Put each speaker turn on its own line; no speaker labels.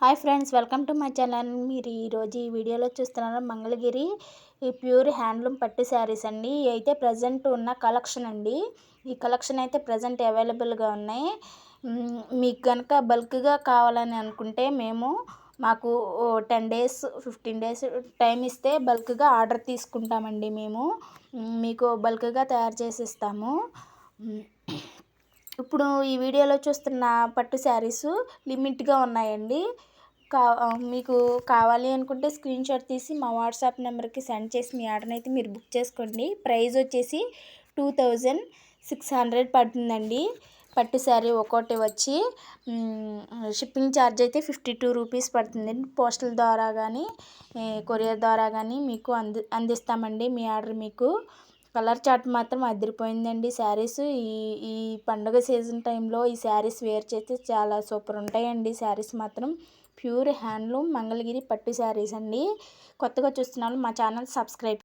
Hi friends, welcome to my channel. మీరు ఈరోజు ఈ వీడియోలో చూస్తున్నారు మంగళగిరి ఈ ప్యూర్ హ్యాండ్లూమ్ పట్టు శారీస్ అండి. ఇవి అయితే ప్రజెంట్ ఉన్న కలెక్షన్ అండి. ఈ కలెక్షన్ అయితే ప్రజెంట్ అవైలబుల్గా ఉన్నాయి. మీకు కనుక బల్క్గా కావాలని అనుకుంటే మాకు 10 డేస్ 15 డేస్ టైం ఇస్తే బల్క్గా ఆర్డర్ తీసుకుంటామండి. మీకు బల్క్గా తయారు చేసి ఇస్తాము. ఇప్పుడు ఈ వీడియోలో చూస్తున్న పట్టు శారీస్ లిమిట్గా ఉన్నాయండి. మీకు కావాలి అనుకుంటే స్క్రీన్ షాట్ తీసి మా వాట్సాప్ నెంబర్కి సెండ్ చేసి మీ ఆర్డర్ని అయితే మీరు బుక్ చేసుకోండి. ప్రైస్ వచ్చేసి 2600 పడుతుందండి. పట్టు శారీ ఒక్కోటి వచ్చి షిప్పింగ్ ఛార్జ్ అయితే 52 రూపీస్ పడుతుందండి. పోస్టల్ ద్వారా కానీ కొరియర్ ద్వారా కానీ మీకు అందిస్తామండి. మీ ఆర్డర్ మీకు కలర్ చార్ట్ మాత్రం అదిరిపోయిందండి. శారీస్ ఈ పండుగ సీజన్ టైంలో ఈ శారీస్ వేర్ చేస్తే చాలా సూపర్ ఉంటాయండి. శారీస్ మాత్రం ప్యూర్ హ్యాండ్లూమ్ మంగళగిరి పట్టు శారీస్ అండి. కొత్తగా చూస్తున్నాను మా ఛానల్ సబ్స్క్రైబ్